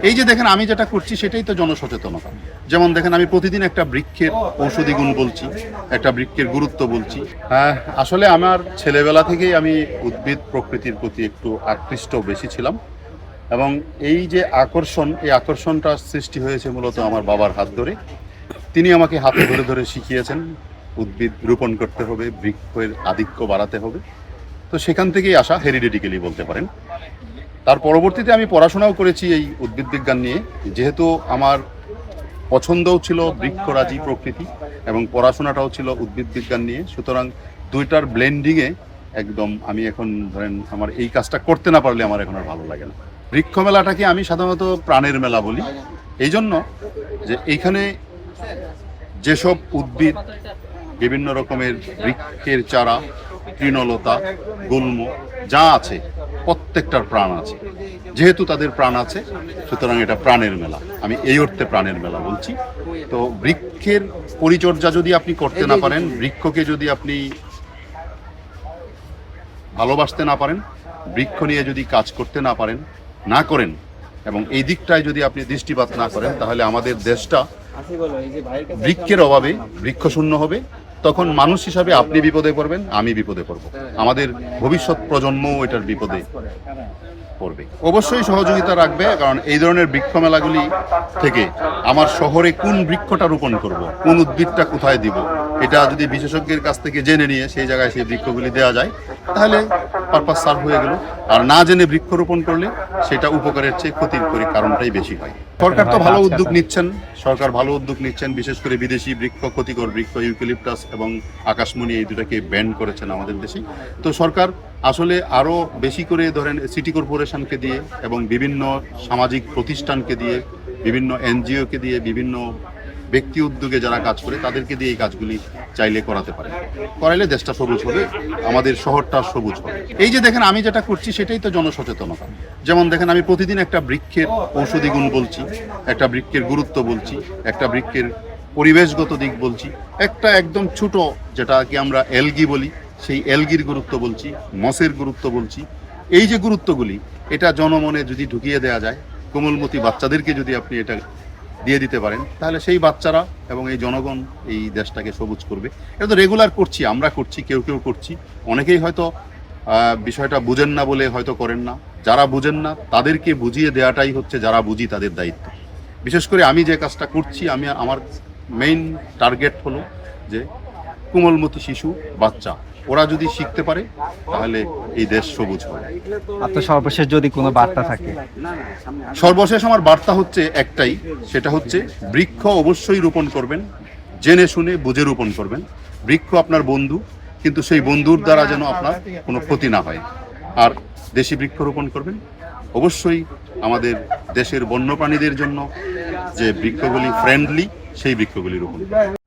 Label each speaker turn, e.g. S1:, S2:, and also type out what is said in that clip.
S1: এই যে দেখেন আমি যেটা করছি সেটাই তো জনসচেতনতা। যেমন দেখেন আমি প্রতিদিন একটা বৃক্ষের ঔষধি গুণ বলছি, একটা বৃক্ষের গুরুত্ব বলছি। আসলে আমার ছেলেবেলা থেকেই আমি উদ্ভিদ প্রকৃতির প্রতি একটু আকৃষ্ট বেশি ছিলাম, এবং এই যে আকর্ষণ, এই আকর্ষণটা সৃষ্টি হয়েছে মূলত আমার বাবার হাত ধরে। তিনি আমাকে হাতে ধরে ধরে শিখিয়েছেন উদ্ভিদ রোপণ করতে হবে, বৃক্ষের আধিক্য বাড়াতে হবে। তো সেখান থেকেই আসা, হেরিডিটিক্যালি বলতে পারেন। তার পরবর্তীতে আমি পড়াশোনাও করেছি এই উদ্ভিদ বিজ্ঞান নিয়ে, যেহেতু আমার পছন্দও ছিল বৃক্ষরাজি প্রকৃতি এবং পড়াশোনাটাও ছিল উদ্ভিদ বিজ্ঞান নিয়ে, সুতরাং দুইটার ব্লেন্ডিংয়ে একদম আমি এখন ধরেন আমার এই কাজটা করতে না পারলে আমার এখন আর ভালো লাগে না। বৃক্ষ মেলাটাকে আমি সাধারণত প্রাণের মেলা বলি, এই জন্য যে এইখানে যেসব উদ্ভিদ, বিভিন্ন রকমের বৃক্ষের চারা, তৃণলতা, গুল্ম যা আছে প্রত্যেকটার প্রাণ আছে। যেহেতু তাদের প্রাণ আছে, সুতরাং এটা প্রাণের মেলা। আমি এই অর্থে প্রাণের মেলা বলছি। তো বৃক্ষের পরিচর্যা যদি আপনি করতে না পারেন, বৃক্ষকে যদি আপনি ভালোবাসতে না পারেন, বৃক্ষ নিয়ে যদি কাজ করতে না করেন এবং এই দিকটায় যদি আপনি দৃষ্টিপাত না করেন, তাহলে আমাদের দেশটা বৃক্ষের অভাবে বৃক্ষশূন্য হবে। তখন মানুষ হিসাবে আপনি বিপদে পড়বেন, আমি বিপদে পড়ব, আমাদের ভবিষ্যৎ প্রজন্মও এটার বিপদে পড়বে। অবশ্যই সহযোগিতা রাখবে, কারণ এই ধরনের বৃক্ষ মেলাগুলি থেকে আমার শহরে কোন বৃক্ষটা রোপণ করব, কোন উদ্ভিদটা কোথায় দিব, এটা যদি বিশেষজ্ঞের কাছ থেকে জেনে নিয়ে সেই জায়গায় সেই বৃক্ষগুলি দেওয়া যায়, তাহলে পারপাস সার্ভ হয়ে গেল। আর না জেনে বৃক্ষরোপণ করলে সেটা উপকারের চেয়ে ক্ষতির কারণটাই বেশি হয়। সরকার তো ভালো উদ্যোগ নিচ্ছেন, বিশেষ করে বিদেশি বৃক্ষ, ক্ষতিকর বৃক্ষ ইউক্যালিপটাস এবং আকাশমণি, এই দুটাকে ব্যান করেছেন আমাদের দেশে। তো সরকার আসলে আরও বেশি করে ধরেন সিটি কর্পোরেশনকে দিয়ে এবং বিভিন্ন সামাজিক প্রতিষ্ঠানকে দিয়ে, বিভিন্ন এনজিওকে দিয়ে, বিভিন্ন ব্যক্তি উদ্যোগে যারা কাজ করে তাদেরকে দিয়ে এই কাজগুলি চাইলে করাতে পারে। করাইলে দেশটা সবুজ হবে, আমাদের শহরটা সবুজ হবে। এই যে দেখেন আমি যেটা করছি সেটাই তো জনসচেতনতা। যেমন দেখেন আমি প্রতিদিন একটা বৃক্ষের ঔষধি গুণ বলছি, একটা বৃক্ষের গুরুত্ব বলছি, একটা বৃক্ষের পরিবেশগত দিক বলছি, একটা একদম ছোট যেটাকে আমরা এলগি বলি সেই এলগির গুরুত্ব বলছি, মসের গুরুত্ব বলছি। এই যে গুরুত্বগুলি, এটা জনমনে যদি ঢুকিয়ে দেওয়া যায়, কোমলমতি বাচ্চাদেরকে যদি আপনি এটা দিয়ে দিতে পারেন, তাহলে সেই বাচ্চারা এবং এই জনগণ এই দেশটাকে সবুজ করবে। এটা তো রেগুলার করছি, আমরা করছি, কেউ কেউ করছি, অনেকেই হয়তো বিষয়টা বুঝেন না বলে হয়তো করেন না। যারা বুঝেন না তাদেরকে বুঝিয়ে দেওয়াটাই হচ্ছে যারা বুঝি তাদের দায়িত্ব। বিশেষ করে আমি যে কাজটা করছি, আমার মেইন টার্গেট হলো যে কোমলমতি শিশু, বাচ্চা, ওরা যদি শিখতে পারে তাহলে এই দেশ সবুজ হবে।
S2: আপনার সর্বশেষ যদি কোনো বার্তা থাকে?
S1: সর্বশেষ আমার বার্তা হচ্ছে একটাই, সেটা হচ্ছে বৃক্ষ অবশ্যই রোপণ করবেন, জেনে শুনে বুঝে রোপণ করবেন। বৃক্ষ আপনার বন্ধু, কিন্তু সেই বন্ধুর দ্বারা যেন আপনার কোনো ক্ষতি না হয়। আর দেশি বৃক্ষ রোপণ করবেন। অবশ্যই আমাদের দেশের বন্যপ্রাণীদের জন্য যে বৃক্ষগুলি ফ্রেন্ডলি, সেই বৃক্ষগুলি রোপণ করবেন।